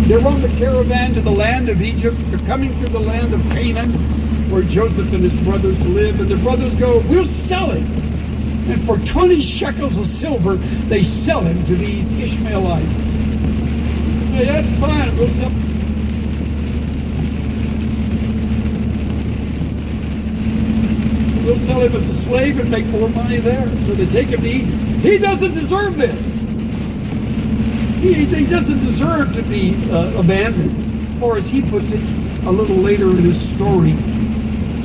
They're on the caravan to the land of Egypt. They're coming through the land of Canaan, where Joseph and his brothers live. And the brothers go, we'll sell him. And for 20 shekels of silver, they sell him to these Ishmaelites. Say, that's fine, we'll sell him. We'll sell him as a slave and make more money there. So they take him to Egypt. He doesn't deserve this. He doesn't deserve to be abandoned. Or as he puts it a little later in his story,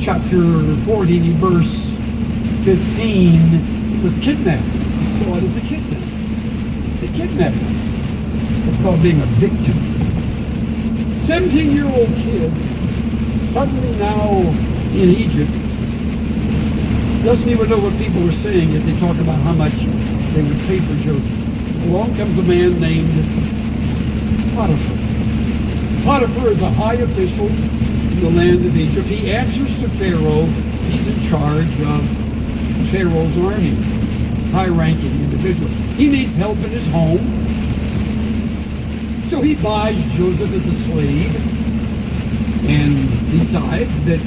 chapter 40, verse 15, he was kidnapped. So what is a kidnap? They kidnapped him. It's called being a victim. 17-year-old kid, suddenly now in Egypt, doesn't even know what people were saying as they talk about how much they would pay for Joseph. Along comes a man named Potiphar. Potiphar is a high official in the land of Egypt. He answers to Pharaoh. He's in charge of Pharaoh's army, high-ranking individual. He needs help in his home. So he buys Joseph as a slave and decides that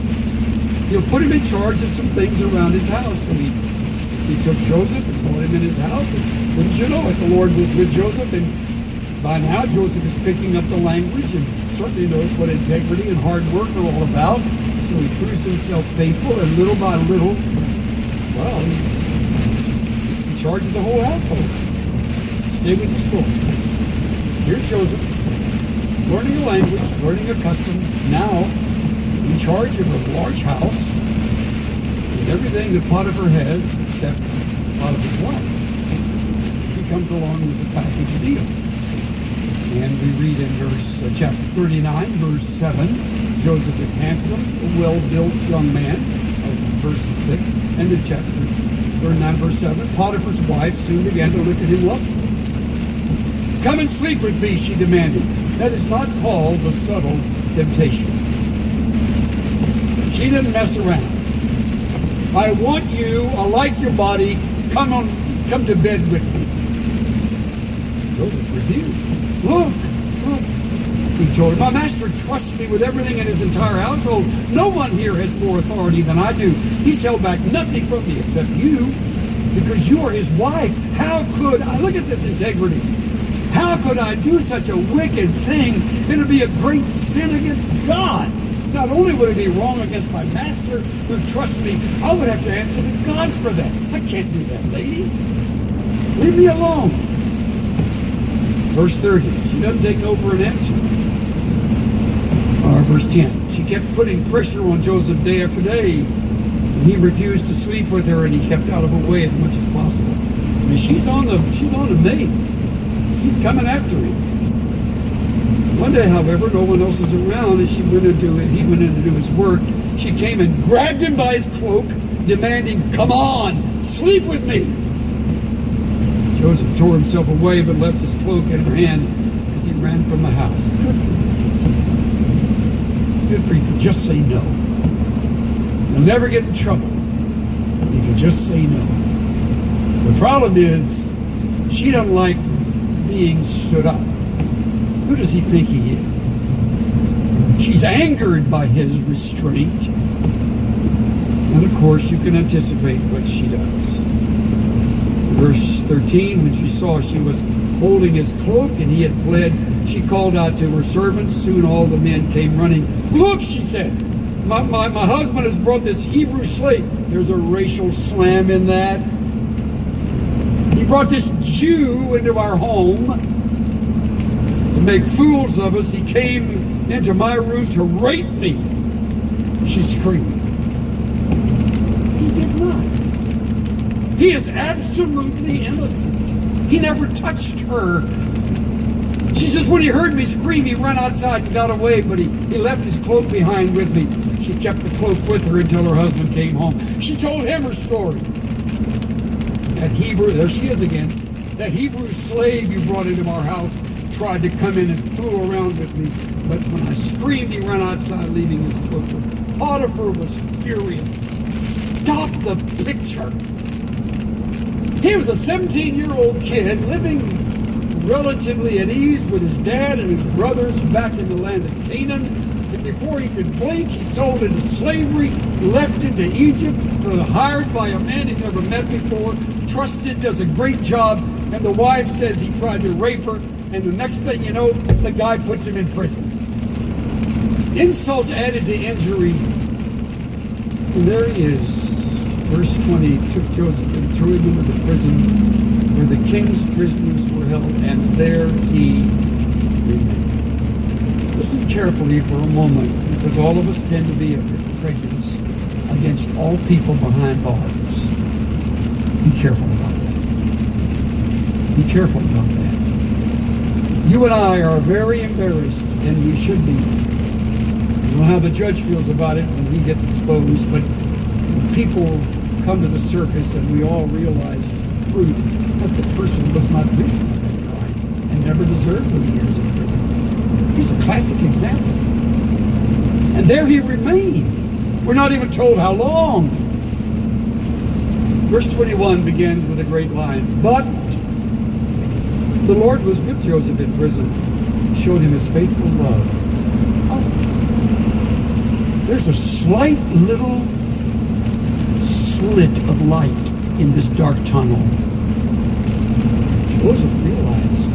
he'll put him in charge of some things around his house. So he took Joseph and brought him in his house. And wouldn't you know it, the Lord was with Joseph. And by now, Joseph is picking up the language and certainly knows what integrity and hard work are all about. So he proves himself faithful, and little by little, well, he's in charge of the whole household. Stay with the story. Here's Joseph, learning a language, learning a custom, now in charge of a large house with everything that Potiphar has except Potiphar's wife. She comes along with the package deal. And we read in chapter 39, verse 7, Joseph is handsome, a well-built young man, verse 6, and in chapter 39, verse 7, Potiphar's wife soon began to look at him lustfully. Come and sleep with me, she demanded. That is not called the subtle temptation. She didn't mess around. I want you, I like your body, come to bed with me. Joseph refused. Look, he told her, my master trusts me with everything in his entire household. No one here has more authority than I do. He's held back nothing from me except you, because you are his wife. How could I, look at this integrity. How could I do such a wicked thing? It would be a great sin against God. Not only would it be wrong against my master who trusts me, I would have to answer to God for that. I can't do that, lady. Leave me alone. Verse 30, she doesn't take no for an answer. Verse 10, she kept putting pressure on Joseph day after day. And he refused to sleep with her, and he kept out of her way as much as possible. I mean, she's on the mate. She's coming after him. One day, however, no one else was around, and he went in to do his work. She came and grabbed him by his cloak, demanding, come on, sleep with me. Joseph tore himself away, but left his cloak in her hand as he ran from the house. Good for you. Good for you. Just say no. You'll never get in trouble if you just say no. The problem is, she doesn't like being stood up. Who does he think he is? She's angered by his restraint. And of course, you can anticipate what she does. Verse 13, when she saw she was holding his cloak and he had fled, she called out to her servants. Soon all the men came running. Look, she said, my husband has brought this Hebrew slave. There's a racial slam in that. He brought this Jew into our home to make fools of us. He came into my room to rape me. She screamed. He did not. He is absolutely innocent. He never touched her. She says, when he heard me scream, he ran outside and got away, but he left his cloak behind with me. She kept the cloak with her until her husband came home. She told him her story. That Hebrew, there she is again, that Hebrew slave you brought into our house tried to come in and fool around with me, but when I screamed, he ran outside leaving his cloak. Potiphar was furious. Stop the picture. He was a 17-year-old kid living relatively at ease with his dad and his brothers back in the land of Canaan. And before he could blink, he's sold into slavery, left into Egypt, hired by a man he'd never met before, trusted, does a great job, and the wife says he tried to rape her, and the next thing you know, the guy puts him in prison. Insult added to injury. And there he is. Verse 20, took Joseph and threw him into the prison where the king's prisoners were held, and there he remained. Listen carefully for a moment, because all of us tend to be a bit prejudiced against all people behind bars. Be careful about that. Be careful about that. You and I are very embarrassed, and we should be. I don't know how the judge feels about it when he gets exposed, but when people come to the surface and we all realize the truth that the person was not victim of that crime and never deserved 20 years in prison. Here's a classic example. And there he remained. We're not even told how long. Verse 21 begins with a great line. But the Lord was with Joseph in prison, showed him his faithful love. Oh. There's a slight little slit of light in this dark tunnel. Joseph realized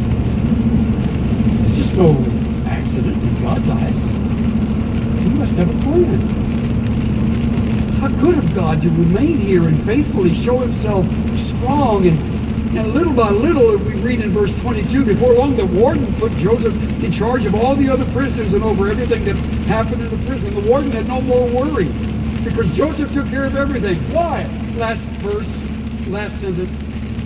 this is no accident in God's eyes. He must have a plan. How good of God to remain here and faithfully show himself strong, and little by little, we read in verse 22, before long the warden put Joseph in charge of all the other prisoners and over everything that happened in the prison. The warden had no more worries because Joseph took care of everything. Why? Last verse, last sentence,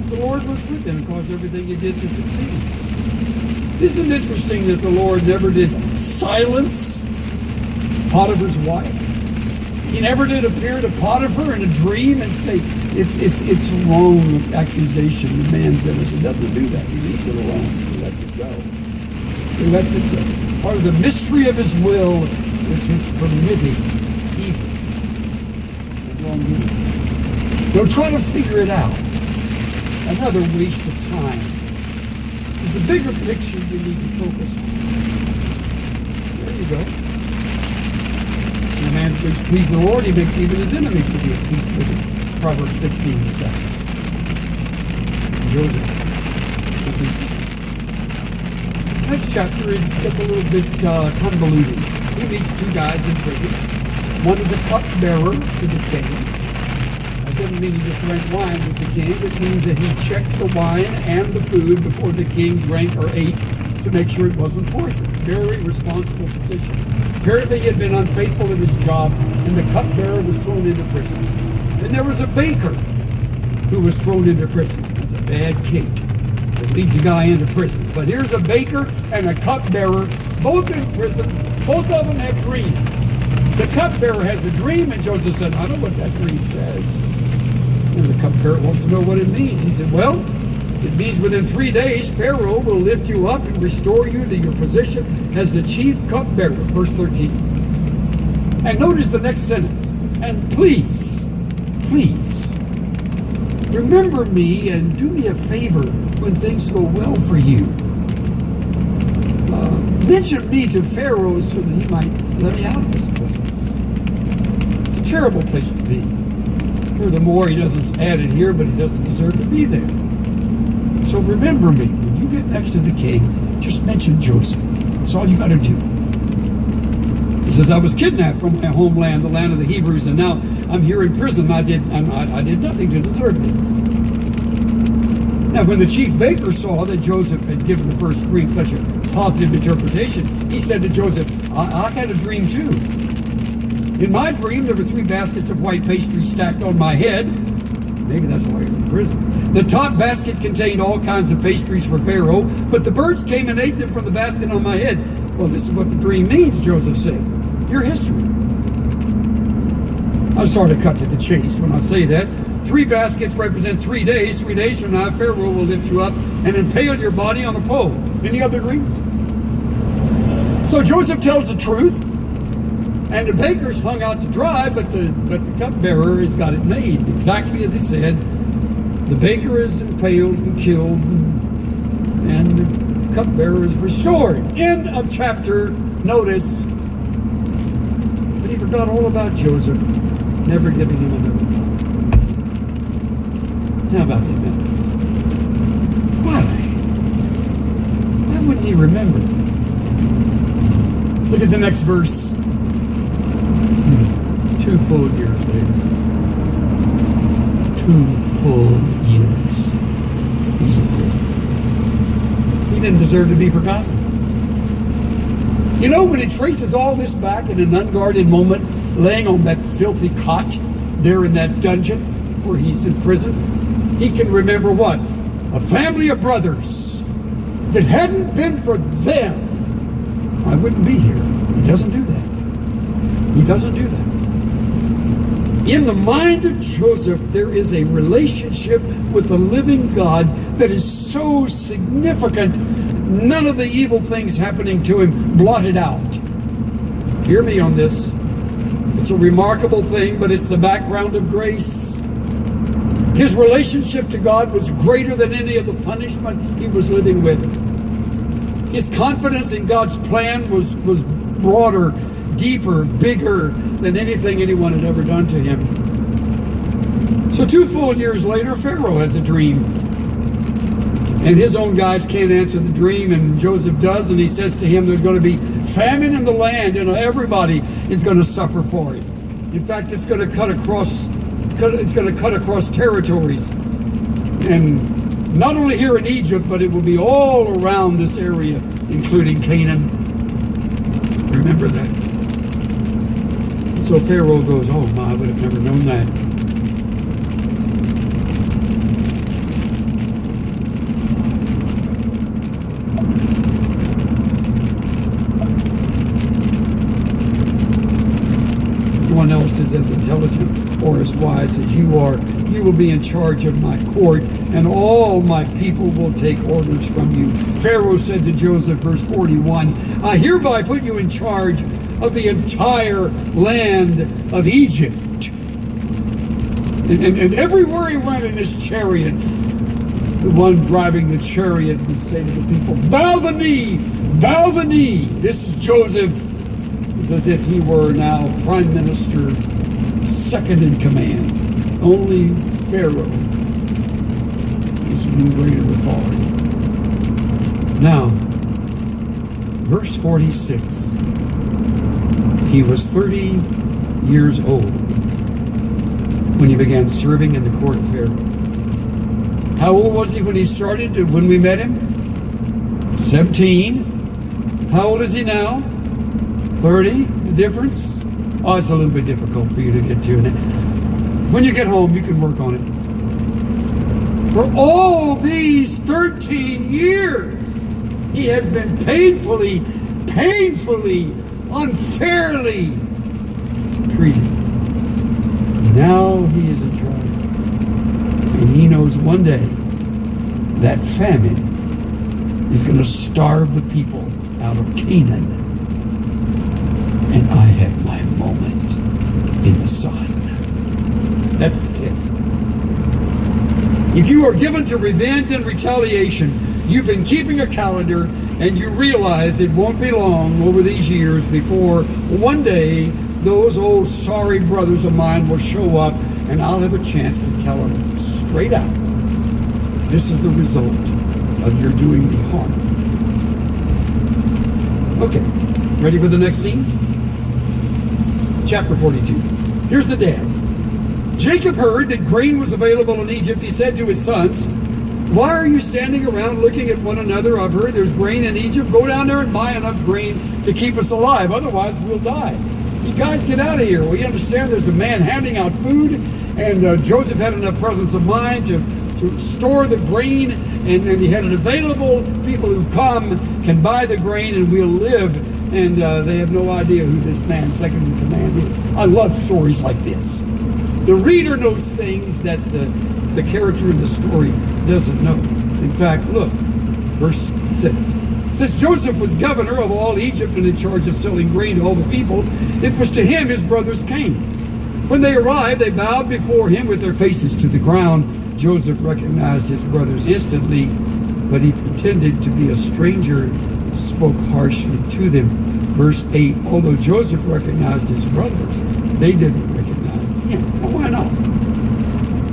the Lord was with him and caused everything he did to succeed. Isn't it interesting that the Lord never did silence Potiphar's wife? He never did appear to Potiphar in a dream and say, it's wrong accusation. The man said, he doesn't do that. He leaves it alone. He lets it go. He lets it go. Part of the mystery of his will is his permitting evil and wrongdoing. Don't try to figure it out. Another waste of time. There's a bigger picture you need to focus on. There you go. When a man makes please the Lord, he makes even his enemies to be at peace with him. Proverbs 16:7. Joseph. Next chapter, it gets a little bit convoluted. He meets two guys in prison. One is a cupbearer to the king. That doesn't mean he just drank wine with the king. It means that he checked the wine and the food before the king drank or ate to make sure it wasn't poisoned. Very responsible position. Apparently he had been unfaithful in his job, and the cupbearer was thrown into prison. Then there was a baker who was thrown into prison. That's a bad cake that leads a guy into prison. But here's a baker and a cupbearer, both in prison. Both of them have dreams. The cupbearer has a dream, and Joseph said, I know what that dream says. And the cupbearer wants to know what it means. He said, well, it means within 3 days, Pharaoh will lift you up and restore you to your position as the chief cupbearer. Verse 13. And notice the next sentence. And please, remember me and do me a favor when things go well for you. Mention me to Pharaoh so that he might let me out of this place. It's a terrible place to be. Furthermore, he doesn't add it here, but he doesn't deserve to be there. So remember me. When you get next to the king, just mention Joseph. That's all you got to do. He says, I was kidnapped from my homeland, the land of the Hebrews, and now I'm here in prison. I did nothing to deserve this. Now, when the chief baker saw that Joseph had given the first dream such a positive interpretation, he said to Joseph, I had a dream too. In my dream, there were 3 baskets of white pastry stacked on my head. Maybe that's why he was in prison. The top basket contained all kinds of pastries for Pharaoh, but the birds came and ate them from the basket on my head. Well, this is what the dream means, Joseph said. Your history. I'm sorry to cut to the chase when I say that. 3 baskets represent 3 days. 3 days from now, Pharaoh will lift you up and impale your body on a pole. Any other dreams? So Joseph tells the truth, and the baker's hung out to dry, but the cupbearer has got it made, exactly as he said. The baker is impaled and killed, and cupbearer is restored. End of chapter. Notice, but he forgot all about Joseph, never giving him another thought. How about that, man? Why wouldn't he remember? Look at the next verse. 2 full years later. 2 full years. He's in prison. He didn't deserve to be forgotten. You know, when he traces all this back in an unguarded moment, laying on that filthy cot there in that dungeon where he's in prison, he can remember what? A family of brothers. If it hadn't been for them, I wouldn't be here. He doesn't do that. He doesn't do that. In the mind of Joseph, there is a relationship with the living God that is so significant, none of the evil things happening to him blotted out. Hear me on this. It's a remarkable thing, but it's the background of grace. His relationship to God was greater than any of the punishment he was living with. His confidence in God's plan was broader, deeper, bigger than anything anyone had ever done to him. So 2 full years later, Pharaoh has a dream. And his own guys can't answer the dream, and Joseph does, and he says to him there's going to be famine in the land, and everybody is going to suffer for it. In fact, it's going to cut across territories. And not only here in Egypt, but it will be all around this area, including Canaan. Remember that. So Pharaoh goes, oh my, I would have never known that. No one else is as intelligent or as wise as you are. You will be in charge of my court, and all my people will take orders from you. Pharaoh said to Joseph, verse 41, I hereby put you in charge of the entire land of Egypt. And everywhere he went in his chariot, the one driving the chariot would say to the people, bow the knee, bow the knee. This is Joseph. It's as if he were now prime minister, second in command. Only Pharaoh is in greater authority. Now, verse 46. He was 30 years old when he began serving in the court of Pharaoh. How old was he when he started, when we met him? 17. How old is he now? 30. The difference? Oh, it's a little bit difficult for you to get to. When you get home, you can work on it. For all these 13 years, he has been painfully, unfairly treated. Now he is in charge. And he knows one day that famine is going to starve the people out of Canaan. And I have my moment in the sun. That's the test. If you are given to revenge and retaliation, you've been keeping a calendar, and you realize it won't be long over these years before one day those old sorry brothers of mine will show up, and I'll have a chance to tell them straight out, this is the result of your doing me harm. Okay, ready for the next scene? Chapter 42. Here's the dad. Jacob heard that grain was available in Egypt. He said to his sons, why are you standing around looking at one another? I've heard there's grain in Egypt. Go down there and buy enough grain to keep us alive. Otherwise, we'll die. You guys get out of here. We understand there's a man handing out food, and Joseph had enough presence of mind to store the grain, and he had it available. People who come can buy the grain, and we'll live. And they have no idea who this man, second in command, is. I love stories like this. The reader knows things that the character in the story doesn't know. In fact, look, verse 6. Since Joseph was governor of all Egypt and in charge of selling grain to all the people, it was to him his brothers came. When they arrived, they bowed before him with their faces to the ground. Joseph recognized his brothers instantly. but he pretended to be a stranger and spoke harshly to them. Verse 8, although Joseph recognized his brothers, they didn't recognize him. Now, why not?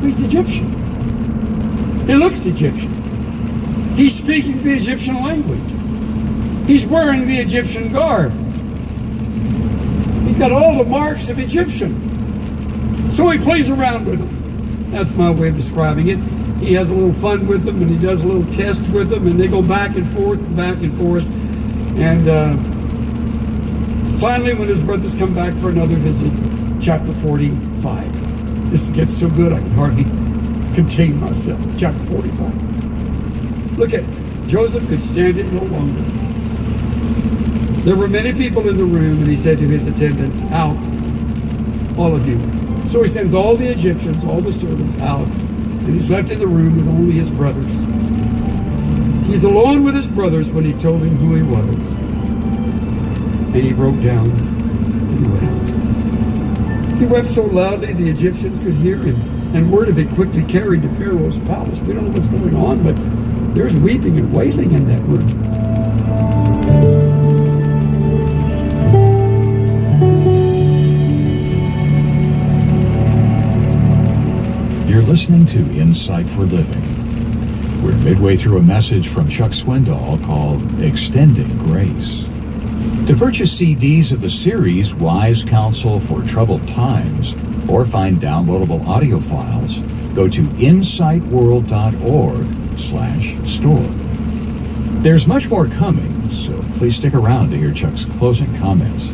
He's Egyptian. He looks Egyptian. He's speaking the Egyptian language. He's wearing the Egyptian garb. He's got all the marks of Egyptian. So he plays around with them. That's my way of describing it. He has a little fun with them, and he does a little test with them, and they go back and forth and back and forth. And finally, when his brothers come back for another visit, chapter 45. This gets so good I can hardly contain myself. Chapter 45. Look at it. Joseph could stand it no longer. There were many people in the room, and he said to his attendants, out, all of you. So he sends all the Egyptians, all the servants out, and he's left in the room with only his brothers. He's alone with his brothers when he told him who he was. And he broke down and wept. He wept so loudly the Egyptians could hear him, and word of it quickly carried to Pharaoh's palace. We don't know what's going on, but there's weeping and wailing in that room. You're listening to Insight for Living. We're midway through a message from Chuck Swindoll called Extending Grace. To purchase CDs of the series Wise Counsel for Troubled Times or find downloadable audio files, go to insightworld.org/store. There's much more coming, so please stick around to hear Chuck's closing comments.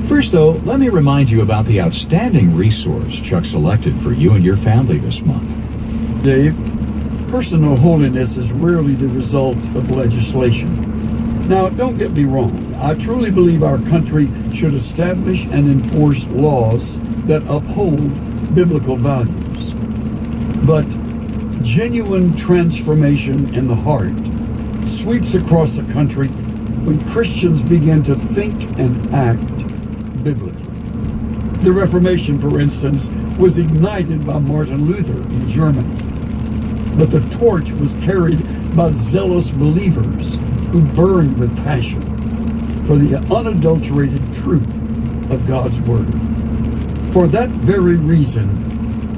First, though, let me remind you about the outstanding resource Chuck selected for you and your family this month. Dave, personal holiness is rarely the result of legislation. Now, don't get me wrong. I truly believe our country should establish and enforce laws that uphold biblical values. But genuine transformation in the heart sweeps across the country when Christians begin to think and act biblically. The Reformation, for instance, was ignited by Martin Luther in Germany, but the torch was carried by zealous believers who burned with passion for the unadulterated truth of God's Word. For that very reason,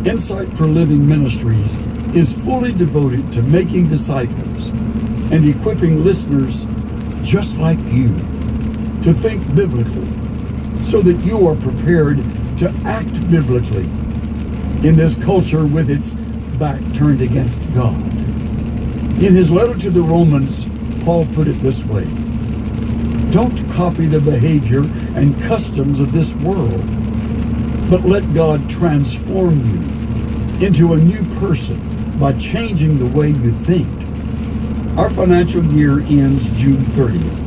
Insight for Living Ministries is fully devoted to making disciples and equipping listeners just like you to think biblically, so that you are prepared to act biblically in this culture with its back turned against God. In his letter to the Romans, Paul put it this way: don't copy the behavior and customs of this world, but let God transform you into a new person by changing the way you think. Our financial year ends June 30th,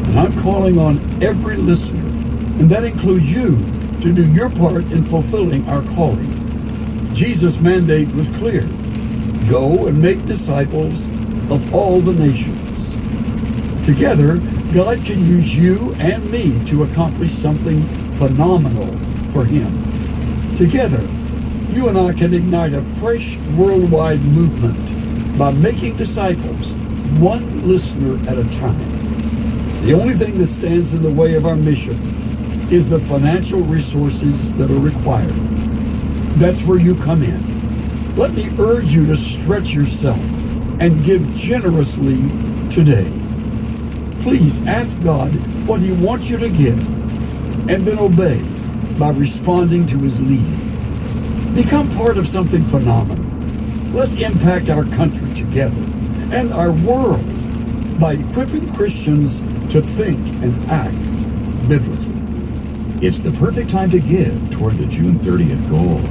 and I'm calling on every listener, and that includes you, to do your part in fulfilling our calling. Jesus' mandate was clear: go and make disciples of all the nations. Together, God can use you and me to accomplish something phenomenal for Him. Together, you and I can ignite a fresh worldwide movement by making disciples, one listener at a time. The only thing that stands in the way of our mission is the financial resources that are required. That's where you come in. Let me urge you to stretch yourself and give generously today. Please ask God what He wants you to give, and then obey by responding to His leading. Become part of something phenomenal. Let's impact our country together and our world by equipping Christians to think and act biblically. It's the perfect time to give toward the June 30th goal.